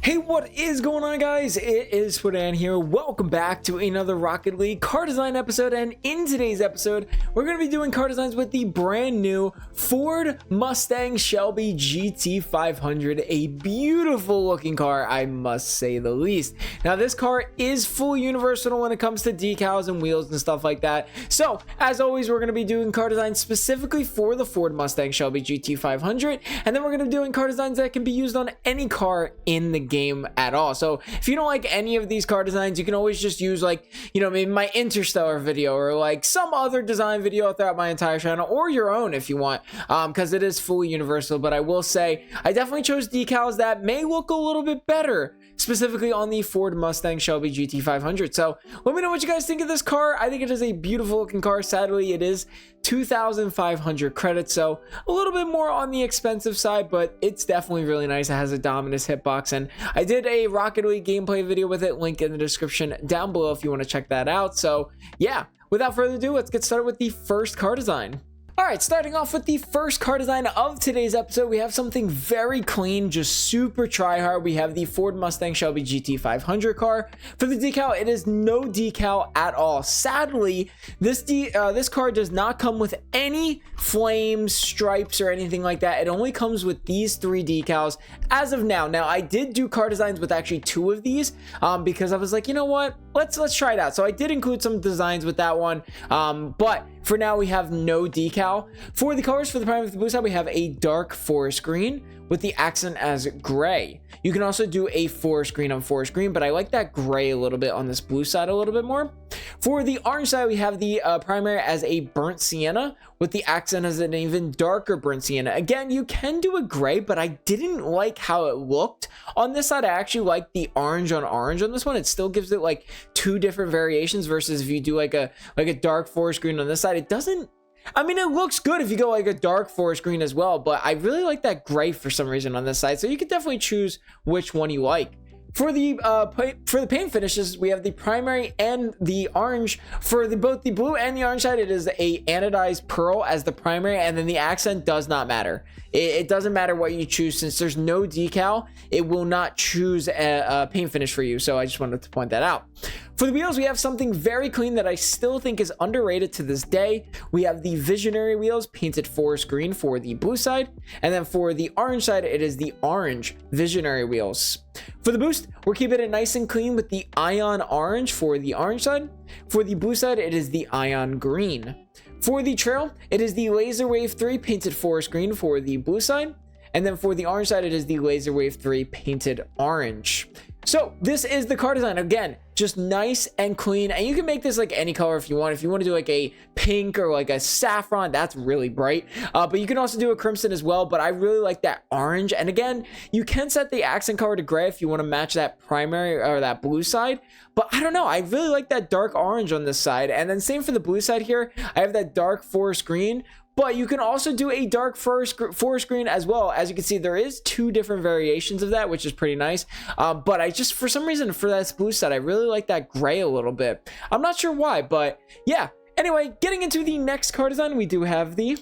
Hey, what is going on, guys? It is Swedan here. Welcome back to another Rocket League car design episode, and in today's episode we're going to be doing car designs with the brand new Ford Mustang Shelby GT500, a beautiful looking car, I must say the least. Now this car is fully universal when it comes to decals and wheels and stuff like that, so as always we're going to be doing car designs specifically for the Ford Mustang Shelby GT500, and then we're going to be doing car designs that can be used on any car in the game at all. So if you don't like any of these car designs, you can always just use, like, you know, maybe my Interstellar video or like some other design video throughout my entire channel, or your own if you want, because it is fully universal. But I will say I definitely chose decals that may look a little bit better specifically on the Ford Mustang Shelby GT500. So let me know what you guys think of this car. I think it is a beautiful looking car. Sadly, it is 2,500 credits, so a little bit more on the expensive side, but it's definitely really nice. It has a Dominus hitbox, and I did a Rocket League gameplay video with it, link in the description down below if you want to check that out. So yeah, without further ado, let's get started with the first car design. Alright, starting off with the first car design of today's episode, we have something very clean, just super try hard. We have the Ford Mustang Shelby GT500 car. For the decal, it is no decal at all. Sadly, this car does not come with any flames, stripes, or anything like that. It only comes with these three decals as of now. Now, I did do car designs with actually two of these because I was like, you know what? Let's try it out. So I did include some designs with that one, but for now we have no decal. For the colors, for the prime and the blue side, we have a dark forest green with the accent as gray. You can also do a forest green on forest green, but I like that gray a little bit on this blue side a little bit more. For the orange side, we have the primary as a burnt sienna with the accent as an even darker burnt sienna. Again, you can do a gray, but I didn't like how it looked on this side. I actually like the orange on this one. It still gives it like two different variations versus if you do like a dark forest green on this side, it doesn't. I mean, it looks good if you go like a dark forest green as well, but I really like that gray for some reason on this side. So you can definitely choose which one you like. For the paint finishes, we have the primary and the orange. For both the blue and the orange side, it is a anodized pearl as the primary, and then the accent does not matter. It doesn't matter what you choose, since there's no decal, it will not choose a paint finish for you. So I just wanted to point that out. For the wheels, we have something very clean that I still think is underrated to this day. We have the Visionary wheels painted forest green for the blue side, and then for the orange side, it is the orange Visionary wheels. For the boost, we're keeping it nice and clean with the Ion orange for the orange side. For the blue side, it is the Ion green. For the trail, it is the Laser Wave 3 painted forest green for the blue side. And then for the orange side, it is the Laser Wave 3 painted orange. So this is the car design. Again, just nice and clean, and you can make this like any color if you want. If you want to do like a pink or like a saffron, that's really bright, but you can also do a crimson as well. But I really like that orange, and again, you can set the accent color to gray if you want to match that primary or that blue side. But I don't know, I really like that dark orange on this side. And then same for the blue side here, I have that dark forest green. But you can also do a dark forest green as well. As you can see, there is two different variations of that, which is pretty nice. But I just, for some reason, for that blue side, I really like that gray a little bit. I'm not sure why, but yeah. Anyway, getting into the next car design, we do have the...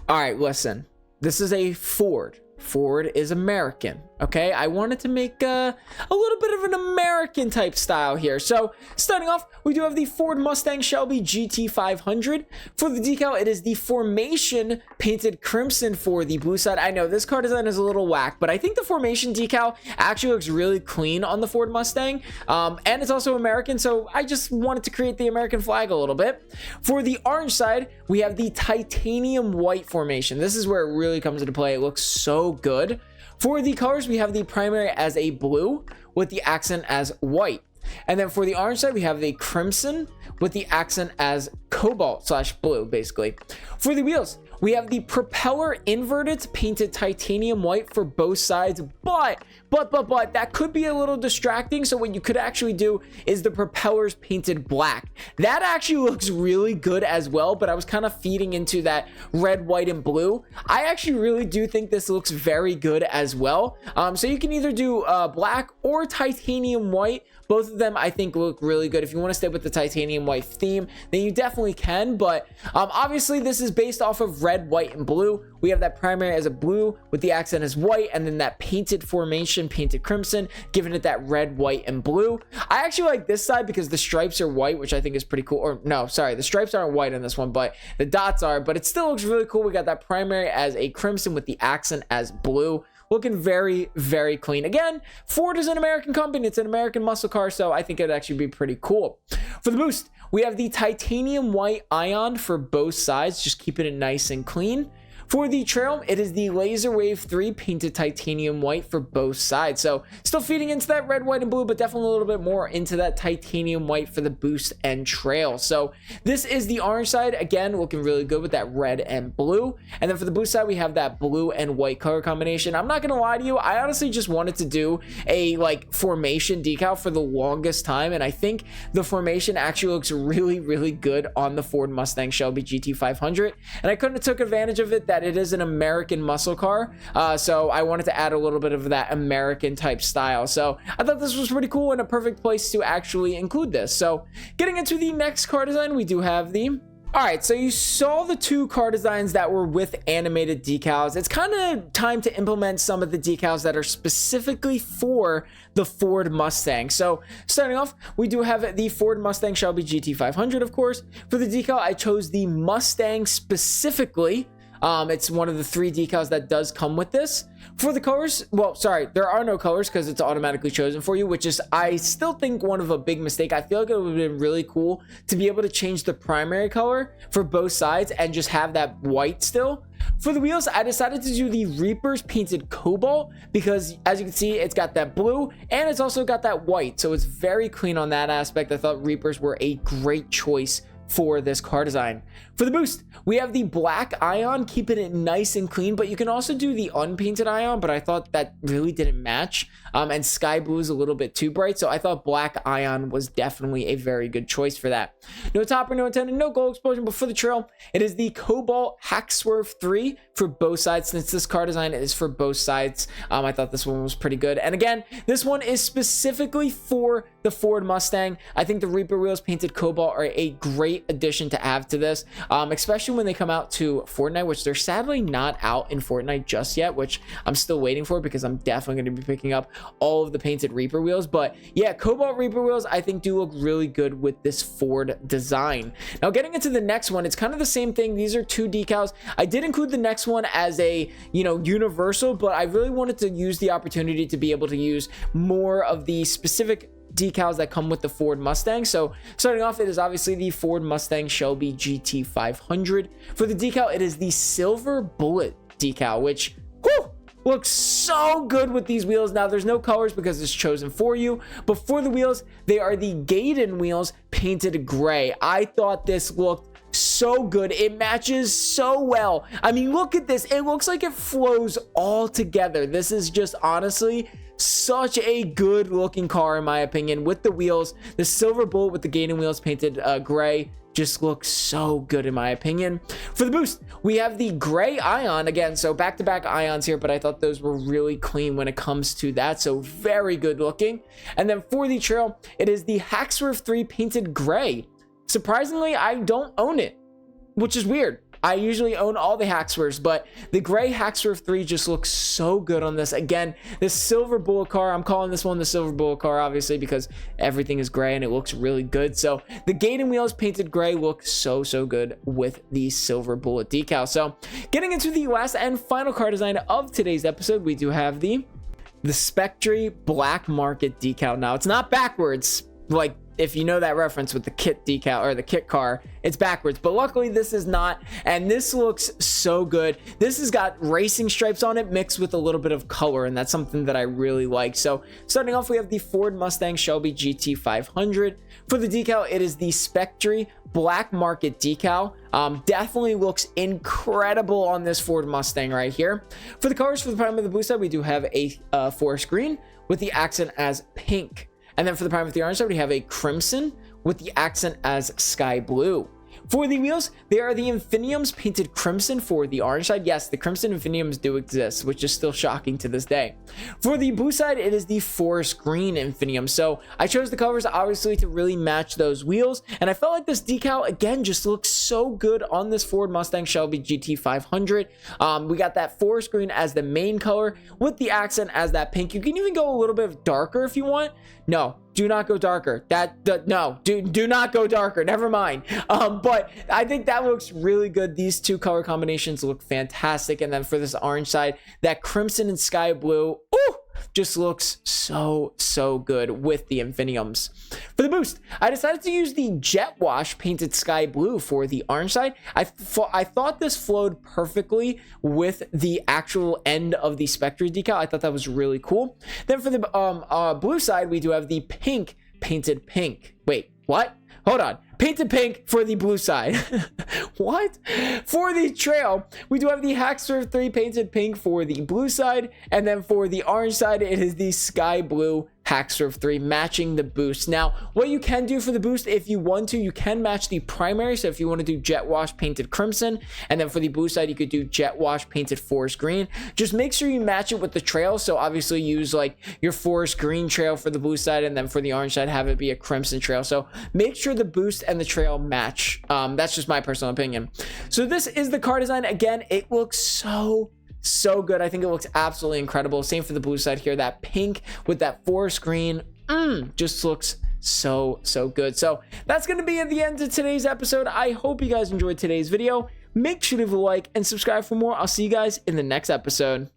All right, listen. This is a Ford. Ford is American, okay? I wanted to make a little bit of an American type style here. So starting off, we do have the Ford Mustang Shelby GT500. For the decal, it is the Formation painted crimson for the blue side. I know this car design is a little whack, but I think the Formation decal actually looks really clean on the Ford Mustang. And it's also American, so I just wanted to create the American flag a little bit. For the orange side, we have the titanium white formation. This is where it really comes into play. It looks so good. For the colors, we have the primary as a blue with the accent as white. And then for the orange side, we have the crimson with the accent as cobalt/blue, basically. For the wheels, we have the propeller inverted painted titanium white for both sides, but that could be a little distracting. So what you could actually do is the propellers painted black. That actually looks really good as well, but I was kind of feeding into that red, white, and blue. I actually really do think this looks very good as well. So you can either do black or titanium white. Both of them I think look really good. If you want to stay with the titanium white theme, then you definitely can, but obviously this is based off of red, white, and blue. We have that primary as a blue with the accent as white, and then that painted formation, painted crimson, giving it that red, white, and blue. I actually like this side because the stripes are white, which I think is pretty cool. Or no, sorry, the stripes aren't white on this one, but the dots are, but it still looks really cool. We got that primary as a crimson with the accent as blue. Looking very, very clean. Again, Ford is an American company. It's an American muscle car, so I think it'd actually be pretty cool. For the boost, we have the titanium white ion for both sides, just keeping it nice and clean. For the trail, it is the Laser Wave 3 painted titanium white for both sides. So still feeding into that red, white, and blue, but definitely a little bit more into that titanium white for the boost and trail. So this is the orange side. Again, looking really good with that red and blue. And then for the boost side, we have that blue and white color combination. I'm not going to lie to you. I honestly just wanted to do a formation decal for the longest time. And I think the formation actually looks really, really good on the Ford Mustang Shelby GT500. And I couldn't have took advantage of it that it is an American muscle car, so I wanted to add a little bit of that American type style. So I thought this was pretty cool and a perfect place to actually include this. So getting into the next car design, we do have the all right, so you saw the two car designs that were with animated decals. It's kind of time to implement some of the decals that are specifically for the Ford Mustang. So starting off, we do have the Ford Mustang Shelby GT500, of course. For the decal, I chose the Mustang specifically. It's one of the 3 decals that does come with this. For the colors, well, sorry, there are no colors because it's automatically chosen for you, which is, I still think, one of a big mistake. I feel like it would have been really cool to be able to change the primary color for both sides and just have that white still. For the wheels, I decided to do the Reapers painted cobalt because, as you can see, it's got that blue and it's also got that white, so it's very clean on that aspect. I thought Reapers were a great choice for this car design. For the boost, we have the black ion, keeping it nice and clean, but you can also do the unpainted ion, but I thought that really didn't match. And sky blue is a little bit too bright, so I thought black ion was definitely a very good choice for that. No topper, no antenna, no gold explosion, but for the trail, it is the Cobalt Hack Swerve 3 for both sides. Since this car design is for both sides, I thought this one was pretty good. And again, this one is specifically for the Ford Mustang. I think the Reaper wheels painted cobalt are a great addition to add to this, especially when they come out to Fortnite, which they're sadly not out in Fortnite just yet, which I'm still waiting for because I'm definitely going to be picking up all of the painted Reaper wheels. But yeah, cobalt Reaper wheels I think do look really good with this Ford design. Now getting into the next one, it's kind of the same thing. These are 2 decals. I did include the next one as a universal, but I really wanted to use the opportunity to be able to use more of the specific decals that come with the Ford Mustang. So starting off, it is obviously the Ford Mustang Shelby GT500. For the decal, it is the silver bullet decal, which looks so good with these wheels. Now there's no colors because it's chosen for you, but for the wheels, they are the Gaydon wheels painted gray. I thought this looked so good. It matches so well. I mean, look at this. It looks like it flows all together. This is just honestly such a good looking car in my opinion. With the wheels, the silver bullet with the Gaydon wheels painted gray just looks so good in my opinion. For the boost, we have the gray ion again, so back-to-back ions here, but I thought those were really clean when it comes to that, so very good looking. And then for the trail, it is the Hack Swerve 3 painted gray. Surprisingly, I don't own it, which is weird. I usually own all the Hack Swerves, but the gray Hack Swerve 3 just looks so good on this. Again, this silver bullet car, I'm calling this one the silver bullet car, obviously, because everything is gray and it looks really good. So the Gaydon wheels painted gray look so good with the silver bullet decal. So getting into the last and final car design of today's episode, we do have the Spectre Black Market decal. Now, it's not backwards, like if you know that reference with the kit decal or the kit car, it's backwards, but luckily this is not, and this looks so good. This has got racing stripes on it mixed with a little bit of color, and that's something that I really like. So starting off, we have the Ford Mustang Shelby GT500. For the decal, it is the Spectre Black Market decal. Definitely looks incredible on this Ford Mustang right here. For the colors, for the prime of the boost side, we do have a forest green with the accent as pink. And then for the prime of the orange side, we have a crimson with the accent as sky blue. For the wheels, they are the Infiniums painted crimson for the orange side. Yes, the crimson Infiniums do exist, which is still shocking to this day. For the blue side, it is the forest green Infinium. So I chose the colors obviously to really match those wheels, and I felt like this decal again just looks so good on this Ford Mustang Shelby GT500. We got that forest green as the main color with the accent as that pink. You can even go a little bit darker if you want. No, do not go darker. No, do not go darker. Never mind. But I think that looks really good. These two color combinations look fantastic. And then for this orange side, that crimson and sky blue, ooh, just looks so good with the Infiniums. For the boost, I decided to use the Jet Wash painted sky blue for the orange side. I thought this flowed perfectly with the actual end of the Spectre decal. I thought that was really cool. Then for the blue side, we do have the pink painted pink. Wait, what? Hold on. Painted pink for the blue side. What? For the trail, we do have the Hacksurf 3 painted pink for the blue side. And then for the orange side, it is the sky blue Hacksurf 3 matching the boost. Now, what you can do for the boost, if you want to, you can match the primary. So if you want to do Jet Wash painted crimson, and then for the blue side, you could do Jet Wash painted forest green. Just make sure you match it with the trail. So obviously use like your forest green trail for the blue side, and then for the orange side, have it be a crimson trail. So make sure the boost and the trail match. That's just my personal opinion. So this is the car design. Again, it looks so good. I think it looks absolutely incredible. Same for the blue side here. That pink with that forest green just looks so good. So that's going to be at the end of today's episode. I hope you guys enjoyed today's video. Make sure to leave a like and subscribe for more. I'll see you guys in the next episode.